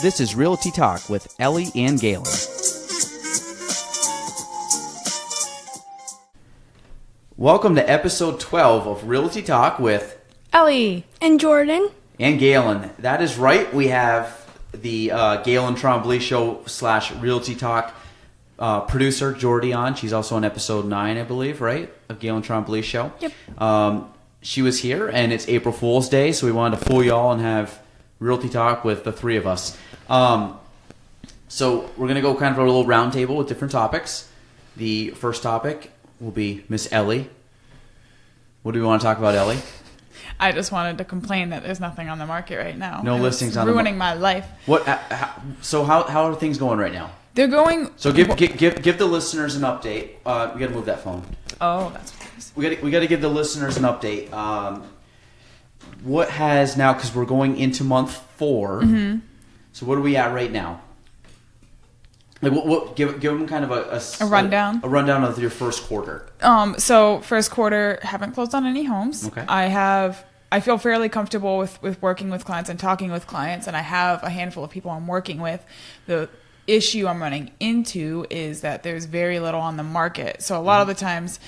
This is Realty Talk with Ellie and Galen. Welcome to episode 12 of Realty Talk with Ellie and Jordan and Galen. That is right. We have the Galen Trombley Show / Realty Talk producer Jordy on. She's also on episode 9, I believe, right, of Galen Trombley Show. Yep. She was here, and it's April Fool's Day, so we wanted to fool y'all and have Realty Talk with the three of us. So we're going to go kind of a little round table with different topics. The first topic will be Miss Ellie. What do we want to talk about, Ellie? I just wanted to complain that there's nothing on the market right now. No listings on the ruining my life. What? So how are things going right now? They're going. So give the listeners an update. We got to move that phone. Oh, that's what it is. We got to give the listeners an update. What has now, because we're going into month 4. Mm-hmm. So what are we at right now? Like what give them kind of a rundown. A rundown of your first quarter. So first quarter, haven't closed on any homes. Okay. I feel fairly comfortable with working with clients and talking with clients, and I have a handful of people I'm working with. The issue I'm running into is that there's very little on the market. So a lot of the times,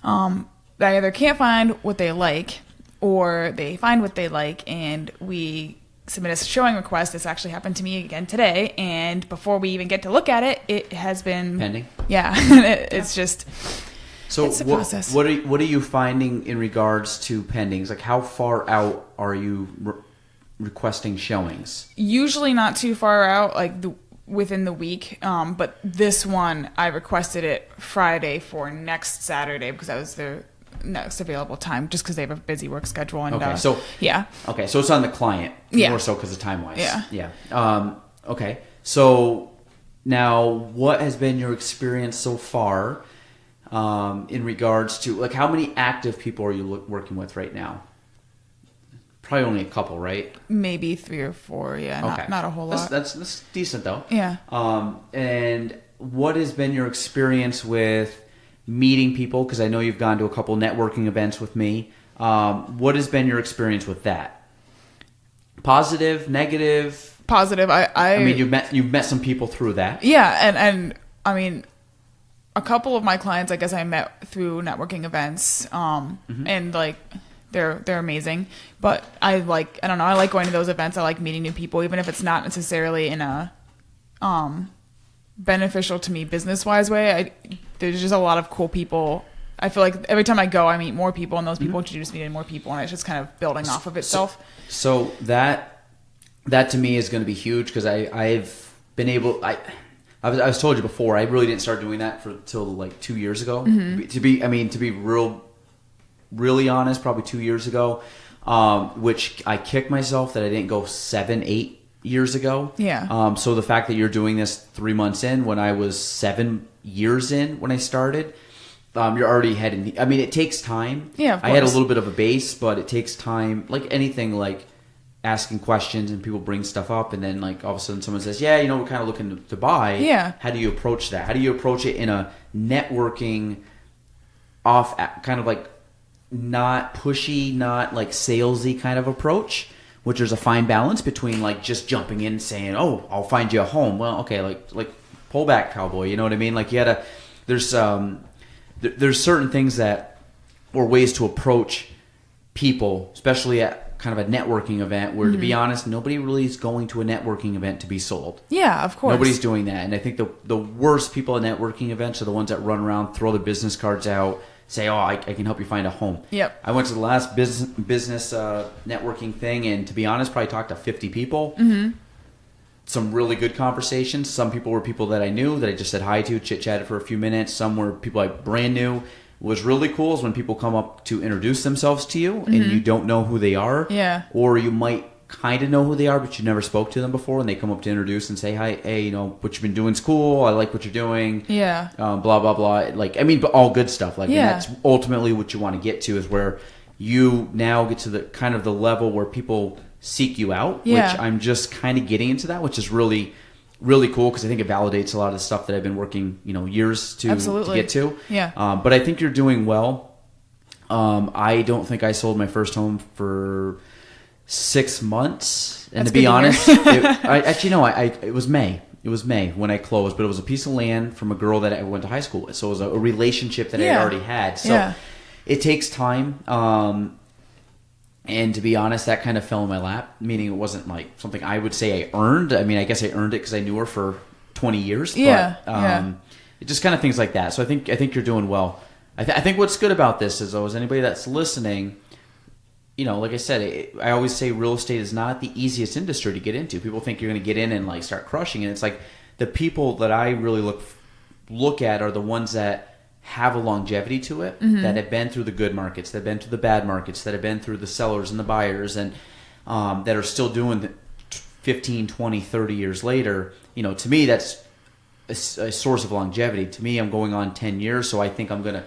they either can't find what they like, or they find what they like, and we submit a showing request. This actually happened to me again today, and before we even get to look at it, it has been pending. Yeah, it's just. So it's a process. What are you finding in regards to pendings? Like how far out are you requesting showings? Usually not too far out, like within the week. But this one, I requested it Friday for next Saturday because that was their next available time, just because they have a busy work schedule. And okay, so yeah. Okay, so it's on the client more so because of time wise. Yeah. Okay, so now what has been your experience so far in regards to like how many active people are you working with right now? Probably only a couple, right? Maybe 3 or 4. Yeah, okay. not a whole lot. That's decent though. Yeah. And what has been your experience with meeting people? Because I know you've gone to a couple networking events with me. What has been your experience with that? Positive, negative? Positive. I mean, you've met some people through that. Yeah, and I mean, a couple of my clients, I guess I met through networking events, and like they're amazing. But I like going to those events. I like meeting new people, even if it's not necessarily in a beneficial to me business wise way. There's just a lot of cool people. I feel like every time I go, I meet more people, and those people introduce me to more people, and it's just kind of building off of itself. So that to me is going to be huge because I've been able. I was told you before. I really didn't start doing that till like 2 years ago. Mm-hmm. To be really honest, probably 2 years ago, which I kicked myself that I didn't go 7, 8 years ago. Yeah. So the fact that you're doing this 3 months in when I was 7 years in when I started, you're already heading. I mean, it takes time. Yeah, of course. I had a little bit of a base, but it takes time. Like anything, like asking questions and people bring stuff up, and then like all of a sudden someone says, "Yeah, we're kind of looking to buy." Yeah. How do you approach that? How do you approach it in a networking, off kind of like not pushy, not like salesy kind of approach? Which there's a fine balance between like just jumping in and saying, "Oh, I'll find you a home." Well, okay, like pull back, cowboy. You know what I mean? Like you gotta. There's certain things that or ways to approach people, especially at kind of a networking event where, to be honest, nobody really is going to a networking event to be sold. Yeah, of course. Nobody's doing that. And I think the worst people at networking events are the ones that run around, throw their business cards out, say, "Oh, I can help you find a home." Yep. I went to the last business networking thing, and to be honest, probably talked to 50 people. Mm-hmm. Some really good conversations. Some people were people that I knew that I just said hi to, chit-chatted for a few minutes. Some were people I brand new. What was really cool is when people come up to introduce themselves to you and you don't know who they are. Yeah. Or you might kind of know who they are, but you never spoke to them before, and they come up to introduce and say, "Hi, hey, what you've been doing is cool. I like what you're doing." Yeah. Blah, blah, blah. Like, I mean, but all good stuff. Like, yeah. And that's ultimately what you want to get to, is where you now get to the kind of the level where people seek you out, yeah. which I'm just kind of getting into that, which is really, really cool, because I think it validates a lot of the stuff that I've been working, years to get to. Yeah. But I think you're doing well. I don't think I sold my first home for 6 months. And That's to be good to honest, hear. it was May. It was May when I closed, but it was a piece of land from a girl that I went to high school with. So it was a relationship that I had already had. So it takes time. And to be honest, that kind of fell in my lap, meaning it wasn't like something I would say I earned. I mean, I guess I earned it because I knew her for 20 years. But it just kind of things like that. So I think you're doing well. I think what's good about this is, though, is anybody that's listening, you know, like I said, I always say real estate is not the easiest industry to get into. People think you're going to get in and like start crushing it. It's like the people that I really look at are the ones that have a longevity to it, that have been through the good markets, that have been through the bad markets, that have been through the sellers and the buyers, and that are still doing it 15, 20, 30 years later. You know, to me, that's a source of longevity. To me, I'm going on 10 years, so I think I'm going to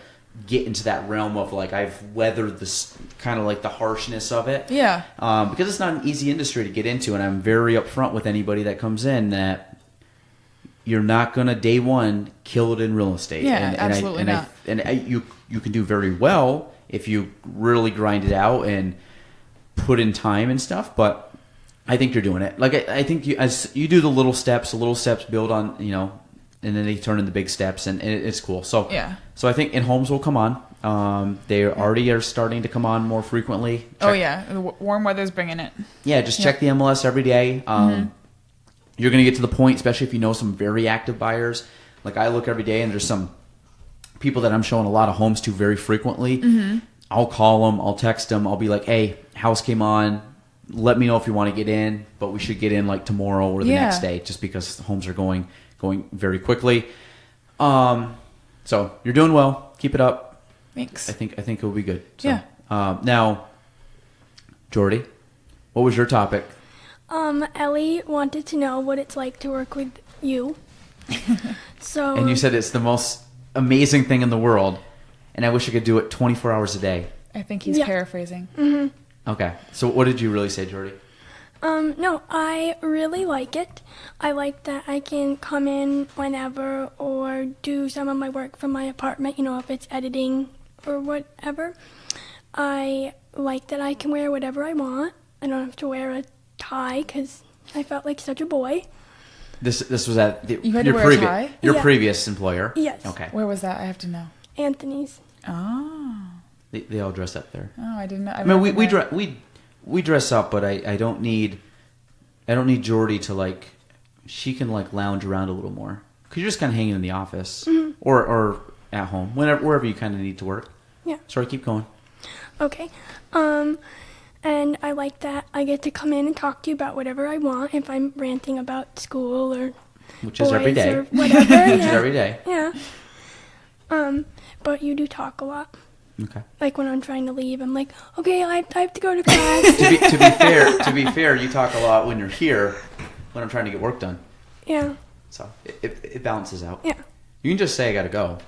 get into that realm of like I've weathered this kind of like the harshness of it. Yeah. Because it's not an easy industry to get into, and I'm very upfront with anybody that comes in that you're not going to day one kill it in real estate. Yeah, absolutely not. You can do very well if you really grind it out and put in time and stuff, but I think you're doing it. Like I think as you do the little steps build on, you know, and then they turn into big steps, and it's cool. So so I think in-homes will come on. They already are starting to come on more frequently. The warm weather's bringing it. Yeah, just check the MLS every day. You're going to get to the point, especially if you know some very active buyers. Like I look every day, and there's some people that I'm showing a lot of homes to very frequently. I'll call them, I'll text them, I'll be like, hey, house came on. Let me know if you want to get in, but we should get in like tomorrow or the next day, just because the homes are going very quickly. So you're doing well. Keep it up. Thanks. I think it will be good. So, now, Jordy, what was your topic? Ellie wanted to know what it's like to work with you. And you said it's the most amazing thing in the world, and I wish I could do it 24 hours a day. I think he's paraphrasing. Okay. So what did you really say, Jordy? No, I really like it. I like that I can come in whenever or do some of my work from my apartment, you know, if it's editing or whatever. I like that I can wear whatever I want. I don't have to wear a tie because I felt like such a boy. This was at your previous employer? Yes. Okay. Where was that? I have to know. Anthony's. Oh. They all dress up there. Oh, I didn't know. I mean, we dress up, but I don't need Jordy to like. She can like lounge around a little more because you're just kind of hanging in the office or at home, wherever you kind of need to work. Yeah. Sorry, keep going. Okay. And I like that I get to come in and talk to you about whatever I want if I'm ranting about school or which is every day. Or whatever. Which is every day. Yeah. But you do talk a lot. Okay. Like when I'm trying to leave, I'm like, okay, I have to go to class. to be fair, you talk a lot when you're here when I'm trying to get work done. Yeah. So it balances out. Yeah. You can just say I gotta go.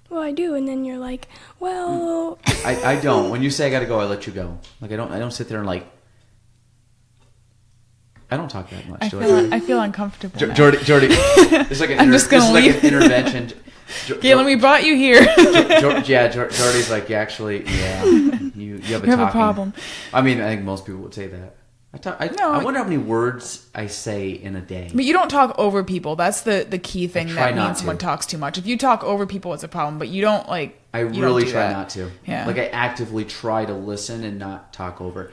Well, I do, and then you're like, well. I don't. When you say I gotta go, I let you go. Like I don't sit there and like. I don't talk that much. I feel uncomfortable. Jordy, it's like I'm just gonna leave. Like an intervention. Galen, we brought you here. Jordy's like, you have a problem. I mean, I think most people would say that. I wonder how many words I say in a day. But you don't talk over people. That's the key thing that means someone talks too much. If you talk over people, it's a problem. But you don't like. I really try not to. Yeah. Like I actively try to listen and not talk over,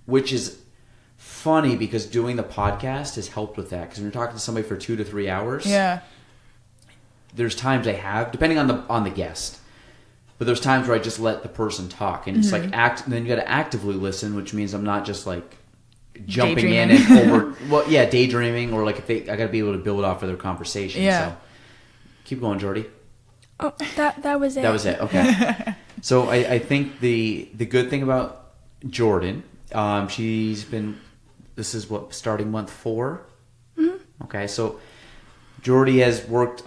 which is funny because doing the podcast has helped with that. Because when you're talking to somebody for 2 to 3 hours, there's times I have, depending on the guest, but there's times where I just let the person talk, and it's like and then you got to actively listen, which means I'm not just like jumping in and daydreaming, or like I got to be able to build off of their conversation. So keep going, Jordy. Oh, that was it. That was it. Okay. So I think the good thing about Jordan, this is starting month 4. Okay, so Jordy has worked.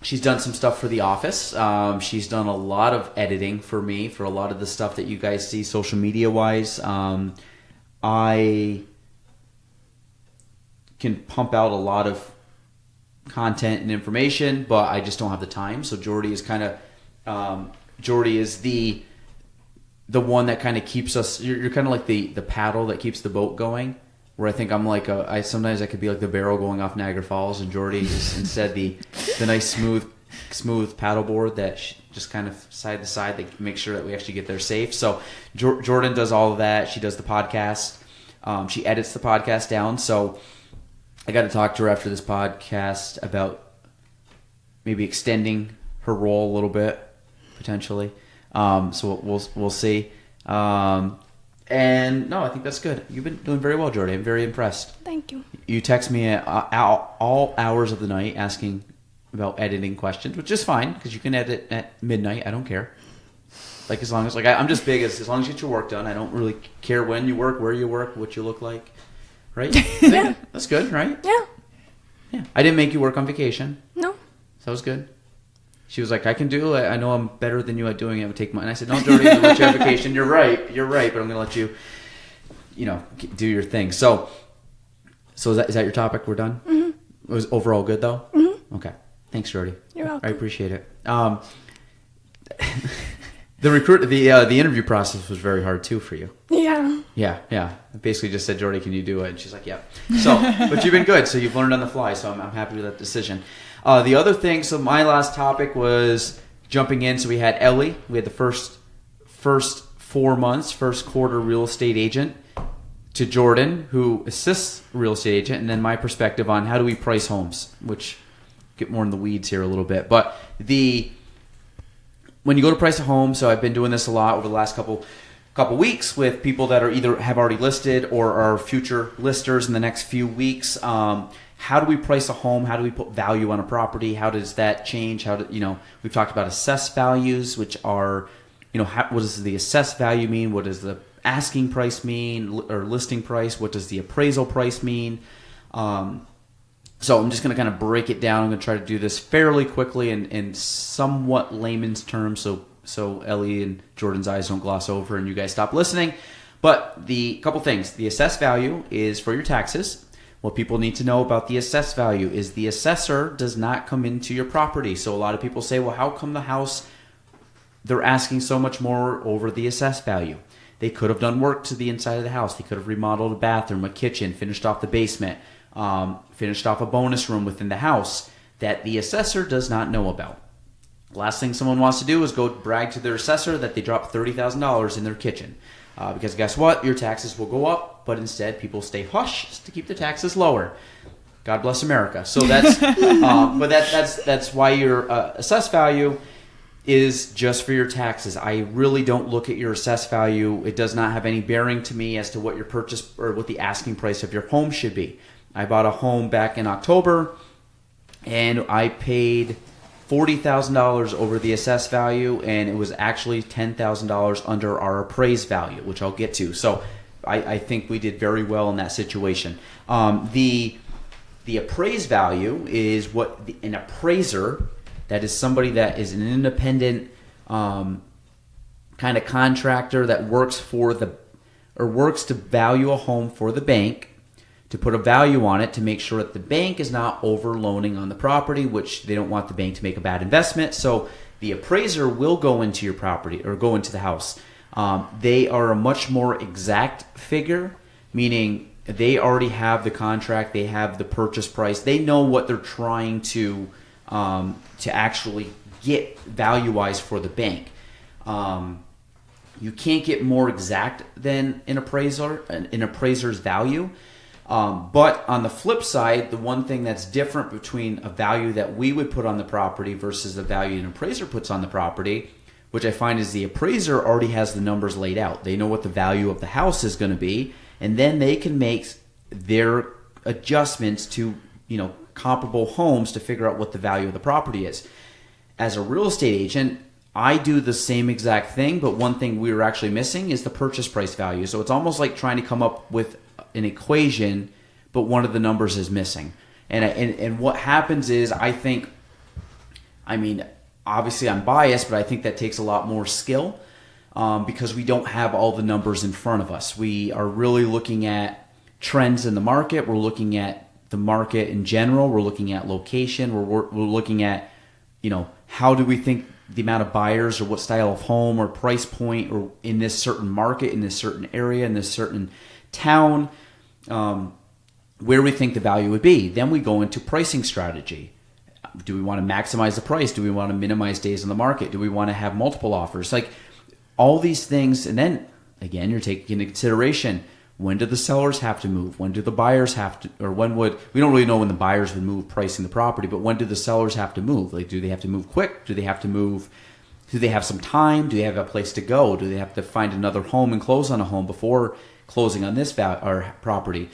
She's done some stuff for the office. She's done a lot of editing for me for a lot of the stuff that you guys see social media wise. I can pump out a lot of content and information, but I just don't have the time. So Jordy is the the one that kind of keeps us. You're kind of like the paddle that keeps the boat going. Where I think I'm like sometimes I could be like the barrel going off Niagara Falls, and Jordy is instead the nice smooth paddleboard that just kind of side to side that makes sure that we actually get there safe. So Jordan does all of that. She does the podcast. She edits the podcast down. So I got to talk to her after this podcast about maybe extending her role a little bit potentially. So we'll see. And no, I think that's good. You've been doing very well, Jordy. I'm very impressed. Thank you. You text me at all hours of the night asking about editing questions, which is fine because you can edit at midnight. I don't care. Like as long as I'm just big as long as you get your work done. I don't really care when you work, where you work, what you look like. Right? Yeah. That's good, right? Yeah. Yeah. I didn't make you work on vacation. No. So that was good. She was like, I can do it. I know I'm better than you at doing it. I would take mine. And I said, no, Jordy, I'm going to let you have vacation. You're right, but I'm going to let you, do your thing. So is that your topic? We're done? Mm-hmm. It was overall good, though? Mm-hmm. Okay. Thanks, Jordy. You're welcome. I appreciate it. The interview process was very hard, too, for you. Yeah. Yeah. I basically just said, Jordy, can you do it? And she's like, yeah. So, but you've been good. So you've learned on the fly. So I'm happy with that decision. The other thing, so my last topic was jumping in. So we had Ellie. We had the first 4 months, first quarter real estate agent, to Jordan, who assists real estate agent, and then my perspective on how do we price homes, which get more in the weeds here a little bit. But when you go to price a home, so I've been doing this a lot over the last couple weeks with people that are either have already listed or are future listers in the next few weeks. How do we price a home? How do we put value on a property? How does that change? We've talked about assessed values, which are, what does the assessed value mean? What does the asking price mean, or listing price? What does the appraisal price mean? So I'm just going to kind of break it down. I'm going to try to do this fairly quickly in somewhat layman's terms, so Ellie and Jordan's eyes don't gloss over and you guys stop listening. But the couple things. The assessed value is for your taxes. What people need to know about the assessed value is the assessor does not come into your property. So a lot of people say, well, how come the house, they're asking so much more over the assessed value? They could have done work to the inside of the house. They could have remodeled a bathroom, a kitchen, finished off the basement, finished off a bonus room within the house that the assessor does not know about. Last thing someone wants to do is go brag to their assessor that they dropped $30,000 in their kitchen. Because guess what? Your taxes will go up, but instead people stay hush to keep the taxes lower. God bless America. So that's, but that's why your assessed value is just for your taxes. I really don't look at your assessed value. It does not have any bearing to me as to what your purchase or what the asking price of your home should be. I bought a home back in October, and I paid $40,000 over the assessed value, and it was actually $10,000 under our appraised value, which I'll get to. So I think we did very well in that situation. The appraised value is what an appraiser, that is somebody that is an independent kind of contractor that works to value a home for the bank, to put a value on it to make sure that the bank is not over-loaning on the property, which they don't want the bank to make a bad investment. So the appraiser will go into your property or go into the house. They are a much more exact figure, meaning they already have the contract, they have the purchase price, they know what they're trying to actually get value-wise for the bank. You can't get more exact than an appraiser's value. But on the flip side, the one thing that's different between a value that we would put on the property versus the value an appraiser puts on the property, which I find is the appraiser already has the numbers laid out. They know what the value of the house is going to be, and then they can make their adjustments to, comparable homes to figure out what the value of the property is. As a real estate agent, I do the same exact thing, but one thing we were actually missing is the purchase price value. So it's almost like trying to come up with an equation, but one of the numbers is missing. And what happens is, obviously I'm biased, but I think that takes a lot more skill because we don't have all the numbers in front of us. We are really looking at trends in the market. We're looking at the market in general. We're looking at location. We're looking at, how do we think the amount of buyers or what style of home or price point or in this certain market, in this certain area, in this certain town, where we think the value would be. Then we go into pricing strategy. Do we want to maximize the price? Do we want to minimize days on the market? Do we want to have multiple offers? Like all these things. And then again, you're taking into consideration, when do the sellers have to move? When do the buyers have to, or when would, we don't really know when the buyers would move pricing the property, but when do the sellers have to move? Like, do they have to move quick? Do they have to move, do they have some time? Do they have a place to go? Do they have to find another home and close on a home before closing on this property?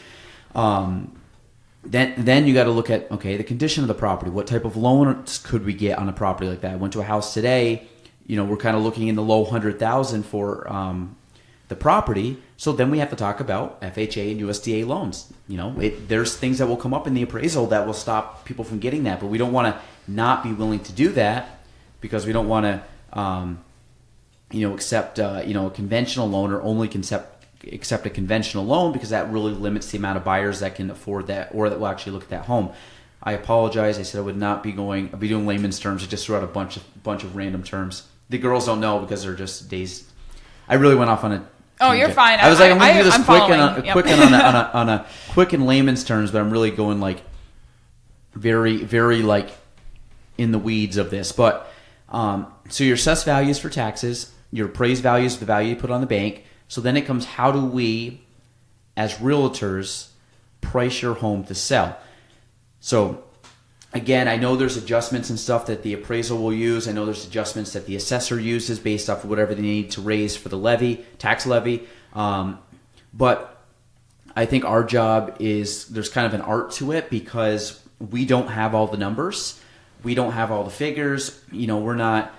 Then you got to look at, okay, the condition of the property. What type of loans could we get on a property like that? I went to a house today, we're kind of looking in the low 100,000 for the property. So then we have to talk about FHA and USDA loans. There's things that will come up in the appraisal that will stop people from getting that, but we don't want to not be willing to do that because we don't want to, accept, a conventional loan or only accept a conventional loan, because that really limits the amount of buyers that can afford that or that will actually look at that home. I apologize. I said I would not be going. I'll be doing layman's terms. I just threw out a bunch of random terms. The girls don't know because they're just days. I really went off on a. Oh, you're fine. I was like, I'm going to do this on a quick in layman's terms, but I'm really going like very, very like in the weeds of this. But so your assessed values for taxes, your appraised values, the value you put on the bank. So then it comes, how do we, as realtors, price your home to sell? So again, I know there's adjustments and stuff that the appraisal will use. I know there's adjustments that the assessor uses based off of whatever they need to raise for the tax levy. But I think our job is, there's kind of an art to it because we don't have all the numbers. We don't have all the figures. We're not,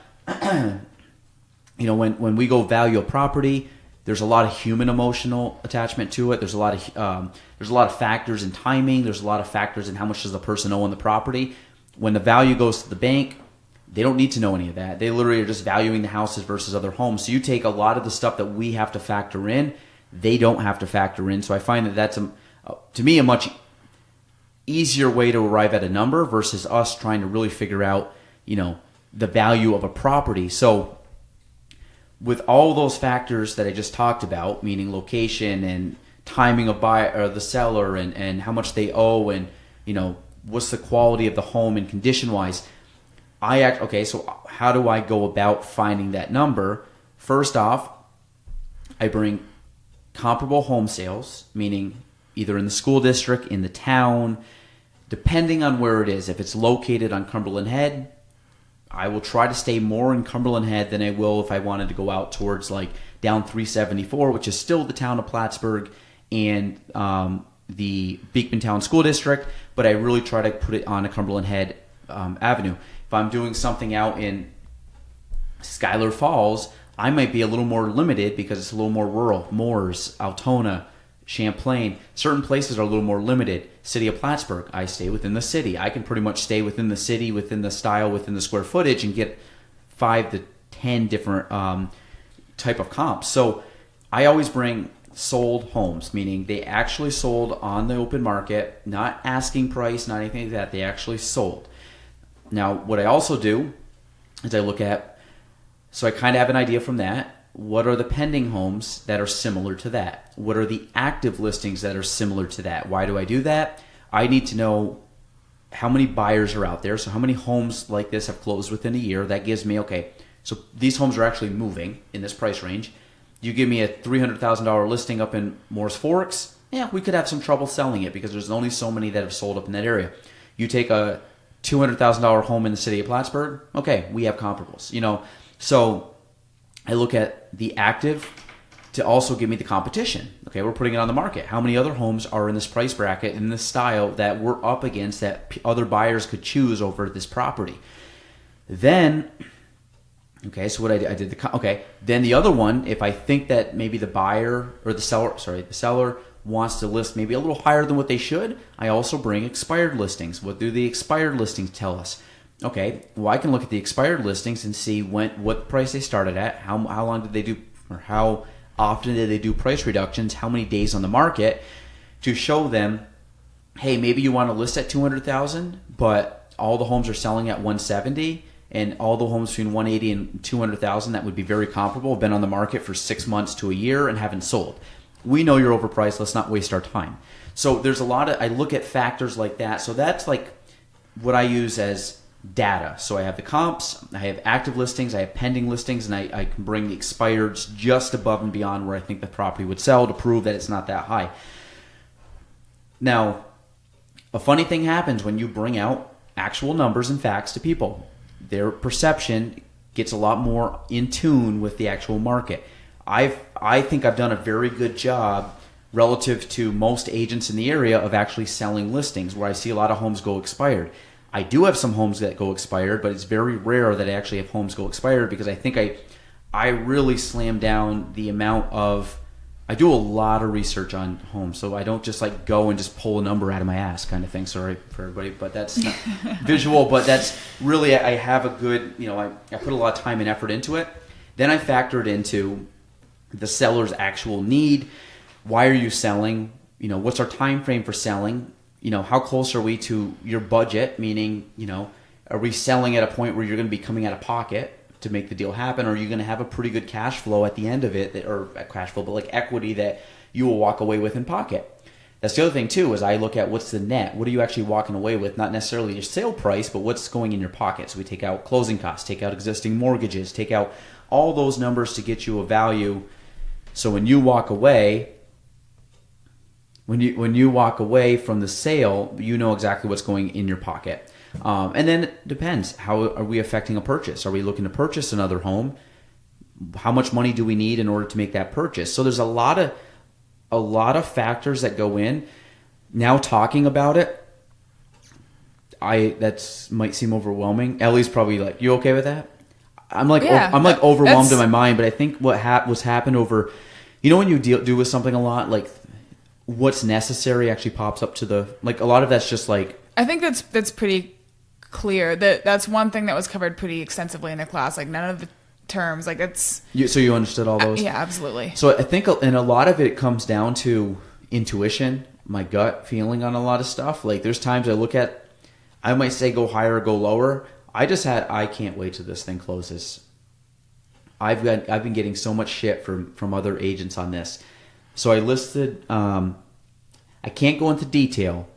when we go value a property, there's a lot of human emotional attachment to it. There's a lot of factors in timing. There's a lot of factors in how much does the person owe on the property. When the value goes to the bank, they don't need to know any of that. They literally are just valuing the houses versus other homes. So you take a lot of the stuff that we have to factor in, they don't have to factor in. So I find that that's, to me, a much easier way to arrive at a number versus us trying to really figure out, the value of a property. So with all those factors that I just talked about, meaning location and timing of buyer or the seller and how much they owe and what's the quality of the home and condition wise, so how do I go about finding that number? First off, I bring comparable home sales, meaning either in the school district, in the town, depending on where it is. If it's located on Cumberland Head, I will try to stay more in Cumberland Head than I will if I wanted to go out towards like down 374, which is still the town of Plattsburgh and the Beekman Town School District, but I really try to put it on a Cumberland Head avenue. If I'm doing something out in Schuyler Falls, I might be a little more limited because it's a little more rural. Moores, Altona, Champlain, certain places are a little more limited. City of Plattsburgh, I stay within the city. I can pretty much stay within the city, within the style, within the square footage, and get 5 to 10 different type of comps. So I always bring sold homes, meaning they actually sold on the open market, not asking price, not anything like that. They actually sold. Now, what I also do is I look at, so I kind of have an idea from that. What are the pending homes that are similar to that? What are the active listings that are similar to that? Why do I do that? I need to know how many buyers are out there. So how many homes like this have closed within a year? That gives me, okay, so these homes are actually moving in this price range. You give me a $300,000 listing up in Moore's Forks, yeah, we could have some trouble selling it because there's only so many that have sold up in that area. You take a $200,000 home in the city of Plattsburgh, okay, we have comparables, So I look at the active to also give me the competition. Okay, we're putting it on the market. How many other homes are in this price bracket, in this style that we're up against that other buyers could choose over this property? Then, okay, so what I did then the other one, if I think that maybe the buyer or the seller wants to list maybe a little higher than what they should, I also bring expired listings. What do the expired listings tell us? Okay, well, I can look at the expired listings and see what price they started at, how long did they do, or how often did they do price reductions, how many days on the market, to show them, hey, maybe you want to list at $200,000, but all the homes are selling at $170. and all the homes between 180 and 200,000 that would be very comparable have been on the market for 6 months to a year and haven't sold. We know you're overpriced. Let's not waste our time. So there's a lot of, I look at factors like that. So that's like what I use as data. So I have the comps, I have active listings, I have pending listings, and I can bring the expireds just above and beyond where I think the property would sell to prove that it's not that high. Now, a funny thing happens when you bring out actual numbers and facts to people. Their perception gets a lot more in tune with the actual market. I think I've done a very good job relative to most agents in the area of actually selling listings where I see a lot of homes go expired. I do have some homes that go expired, but it's very rare that I actually have homes go expired because I think I really slam down the amount of, I do a lot of research on homes, so I don't just like go and just pull a number out of my ass kind of thing. Sorry for everybody, but that's not visual, but that's really, I have a good, I put a lot of time and effort into it. Then I factor it into the seller's actual need. Why are you selling? What's our time frame for selling? How close are we to your budget? Meaning, are we selling at a point where you're going to be coming out of pocket to make the deal happen? Or are you going to have a pretty good cash flow at the end of it, or cash flow, but like equity that you will walk away with in pocket? That's the other thing too, is I look at what's the net. What are you actually walking away with? Not necessarily your sale price, but what's going in your pocket. So we take out closing costs, take out existing mortgages, take out all those numbers to get you a value. So when you walk away, when you walk away from the sale, you know exactly what's going in your pocket. And then it depends. How are we affecting a purchase? Are we looking to purchase another home? How much money do we need in order to make that purchase? So there's a lot of factors that go in. Now talking about it, that might seem overwhelming. Ellie's probably like, "You okay with that?" I'm like, yeah, I'm like overwhelmed in my mind. But I think what's happened over, when you do with something a lot, like what's necessary actually pops up to the, like a lot of that's just like. I think that's pretty clear. That's one thing that was covered pretty extensively in the class. Like none of the terms, like it's. So you understood all those? Yeah, absolutely. So I think, and a lot of it comes down to intuition, my gut feeling on a lot of stuff. Like there's times I might say go higher or go lower. I can't wait till this thing closes. I've been getting so much shit from other agents on this. So I listed, I can't go into detail,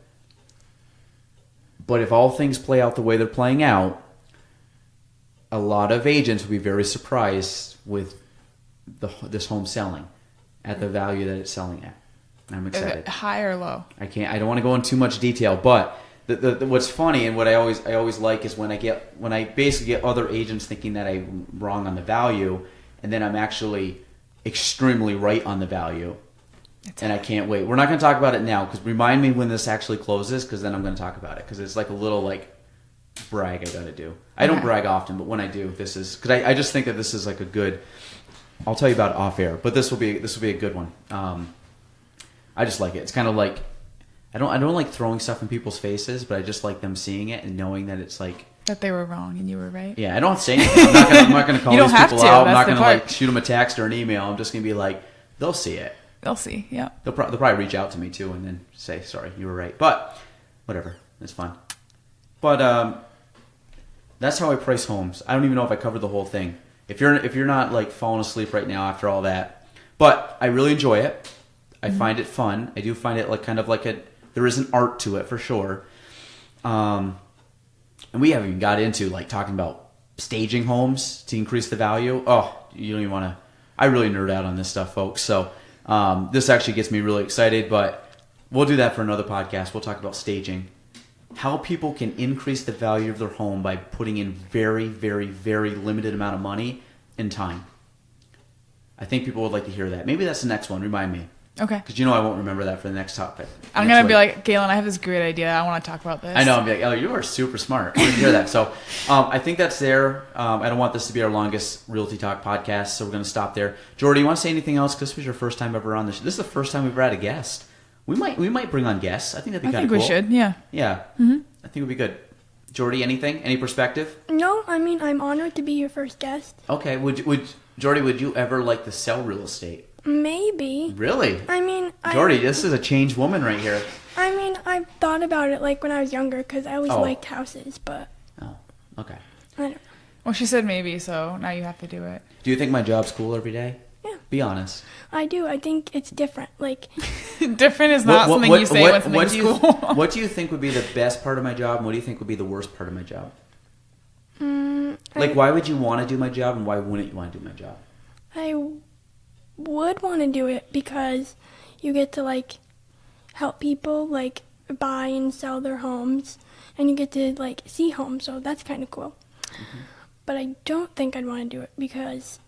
but if all things play out the way they're playing out, a lot of agents will be very surprised with this home selling at the value that it's selling at. I'm excited. High or low? I don't want to go into too much detail, but the what's funny and what I always like is when I basically get other agents thinking that I'm wrong on the value, and then I'm actually extremely right on the value. And I can't wait. We're not going to talk about it now because remind me when this actually closes, because then I'm going to talk about it, because it's like a little like brag I got to do. I don't brag often, but when I do, this is because I just think that this is like a good. I'll tell you about it off air, but this will be a good one. I just like it. It's kind of like I don't like throwing stuff in people's faces, but I just like them seeing it and knowing that it's like that they were wrong and you were right. Yeah, I don't say anything. I'm not going to call these people out. I'm not going to like shoot them a text or an email. I'm just going to be like, they'll see it. They'll see, yeah. They'll probably reach out to me too and then say, sorry, you were right. But whatever, it's fun. But that's how I price homes. I don't even know if I covered the whole thing. If you're not like falling asleep right now after all that, but I really enjoy it. I find it fun. I do find it like kind of like there is an art to it for sure. And we haven't even got into like talking about staging homes to increase the value. Oh, you don't even want to. I really nerd out on this stuff, folks. So this actually gets me really excited, but we'll do that for another podcast. We'll talk about staging. How people can increase the value of their home by putting in very, very, very limited amount of money and time. I think people would like to hear that. Maybe that's the next one. Remind me. Okay. Because I won't remember that for the next topic. I'm going to be like, Galen, I have this great idea. I want to talk about this. I know. I'm like, Ellie, you are super smart. I want to hear that. So I think that's there. I don't want this to be our longest Realty Talk podcast, so we're going to stop there. Jordy, you want to say anything else? Because this was your first time ever on this. This is the first time we've ever had a guest. We might bring on guests. I think that'd be kind of cool. I think we should, yeah. Yeah. Mm-hmm. I think it would be good. Jordy, anything? Any perspective? No, I mean, I'm honored to be your first guest. Okay. Jordy, would you ever like to sell real estate? Maybe. Really? I mean, Jordy, this is a changed woman right here. I mean, I've thought about it like when I was younger because I always liked houses, but. Oh, okay. I don't know. Well, she said maybe, so now you have to do it. Do you think my job's cool every day? Yeah. Be honest. I do. I think it's different. Like, Different is not something you say when something's cool. What do you think would be the best part of my job, and what do you think would be the worst part of my job? Why would you want to do my job, and why wouldn't you want to do my job? I would want to do it because you get to, like, help people, like, buy and sell their homes, and you get to, like, see homes, so that's kind of cool. Mm-hmm. But I don't think I'd want to do it because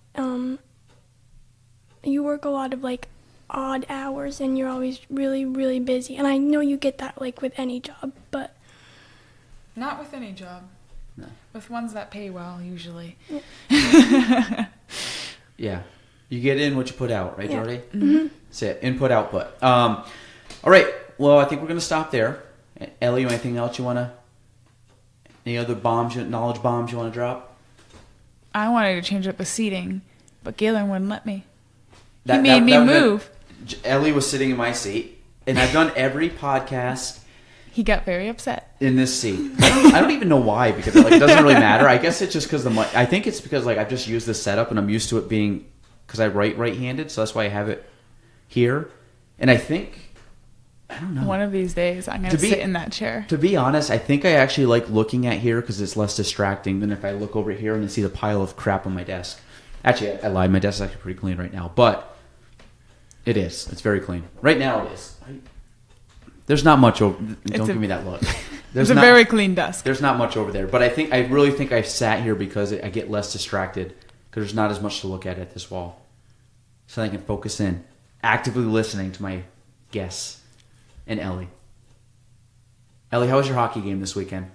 you work a lot of, like, odd hours, and you're always really, really busy. And I know you get that, like, with any job, but... Not with any job. No. With ones that pay well, usually. Yeah. Yeah. You get in what you put out, right, Yeah. Jordy? Mm-hmm. That's it. Input, output. All right. Well, I think we're going to stop there. Ellie, anything else you want to... Any other knowledge bombs you want to drop? I wanted to change up the seating, but Galen wouldn't let me. He made me move. Ellie was sitting in my seat, and I've done every podcast... He got very upset. In this seat. I don't even know why, because it doesn't really matter. I guess it's just because I think it's because I've just used this setup and I'm used to it being, because I write right-handed, so that's why I have it here. And I think, I don't know. One of these days, I'm going to sit in that chair. To be honest, I think I actually like looking at here because it's less distracting than if I look over here and see the pile of crap on my desk. Actually, I lied. My desk is actually pretty clean right now, but it is. It's very clean. Right now it is. There's not much over. Don't give me that look. There's a very clean desk. There's not much over there, but I really think I sat here because I get less distracted because there's not as much to look at this wall, so I can focus in, actively listening to my guests and Ellie. Ellie, how was your hockey game this weekend?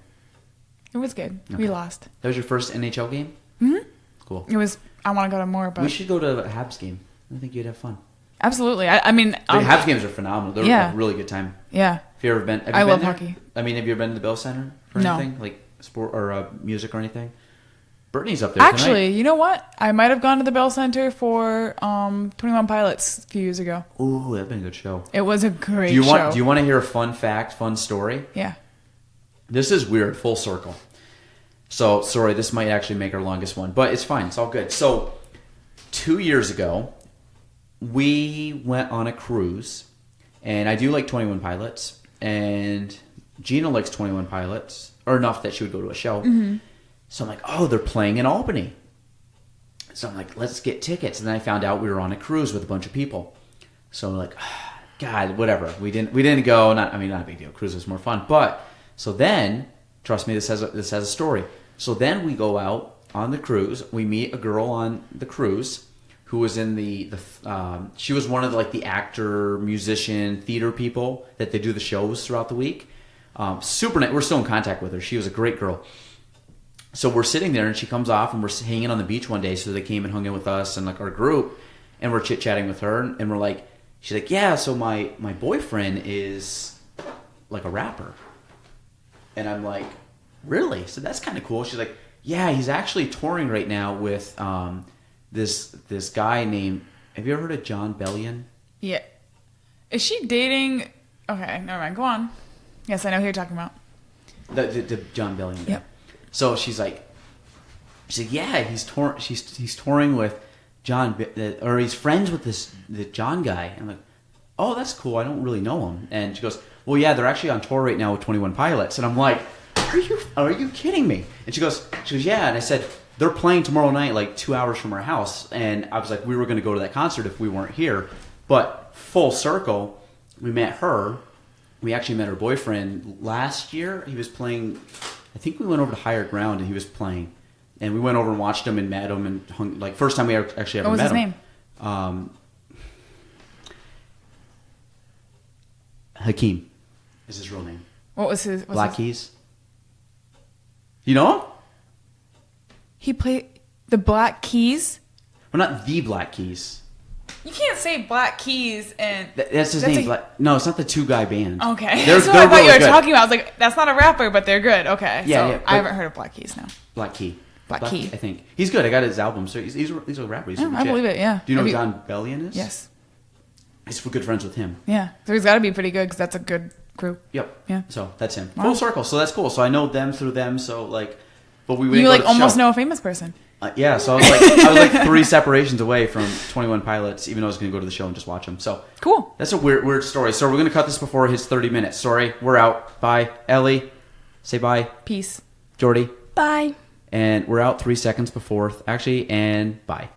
It was good. Okay. We lost. That was your first NHL game? Mm-hmm. Cool. It was. I want to go to more, but we should go to a Habs game. I think you'd have fun. Absolutely. I mean, the Habs games are phenomenal. They're a really good time. Yeah. Have you ever been? I love hockey. I mean, have you ever been to the Bell Center for anything like sport or music or anything? Brittany's up there. Actually, you know what? I might have gone to the Bell Center for 21 Pilots a few years ago. Ooh, that'd been a good show. It was a great show. Do you want to hear a fun fact, fun story? Yeah. This is weird, full circle. So, sorry, this might actually make our longest one, but it's fine. It's all good. So, 2 years ago, we went on a cruise, and I do like 21 Pilots, and Gina likes 21 Pilots, or enough that she would go to a show. Mm-hmm. So I'm like, oh, they're playing in Albany. So I'm like, let's get tickets. And then I found out we were on a cruise with a bunch of people. So I'm like, God, whatever. We didn't go. Not a big deal. Cruise was more fun. But so then, trust me, this has a story. So then we go out on the cruise. We meet a girl on the cruise who was in she was one of the actor, musician, theater people that they do the shows throughout the week. Super nice. We're still in contact with her. She was a great girl. So we're sitting there, and she comes off, and we're hanging on the beach one day. So they came and hung in with us and our group, and we're chit chatting with her, and we're like, she's like, yeah. So my boyfriend is like a rapper, and I'm like, really? So that's kind of cool. She's like, yeah, he's actually touring right now with this guy named. Have you ever heard of John Bellion? Yeah. Is she dating? Okay, never mind. Go on. Yes, I know who you're talking about. The John Bellion guy. Yep. So she's like, yeah, he's touring with John, or he's friends with the John guy. And I'm like, oh, that's cool. I don't really know him. And she goes, well, yeah, they're actually on tour right now with 21 Pilots. And I'm like, are you kidding me? And she goes, yeah. And I said, they're playing tomorrow night, like 2 hours from our house. And I was like, we were going to go to that concert if we weren't here. But full circle, we met her. We actually met her boyfriend last year. He was playing. I think we went over to Higher Ground, and he was playing. And we went over and watched him and met him and hung, first time we actually ever met him. What was his name? Hakeem is his real name. What was his... Black Keys. You know him? He played the Black Keys? Well, not the Black Keys. You can't say Black Keys and... That's his name. No, it's not the two-guy band. Okay. That's what I thought you were talking about. I was like, that's not a rapper, but they're good. Okay. Yeah, I haven't heard of Black Keys now. Black Key. Black Key. I think. He's good. I got his album. So he's a rapper. He's I believe it, yeah. Do you know who John Bellion is? Yes. He's good friends with him. Yeah. So he's got to be pretty good because that's a good group. Yep. Yeah. So that's him. Wow. Full circle. So that's cool. So I know them through them. So but we You didn't go like to the almost show. know a famous person. Yeah, so I was like 3 separations away from 21 Pilots, even though I was going to go to the show and just watch them. So Cool. that's a weird story. So we're going to cut this before his 30 minutes. Sorry, we're out. Bye, Ellie. Say bye, Peace. Jordy. Bye. And we're out 3 seconds before, actually, and bye.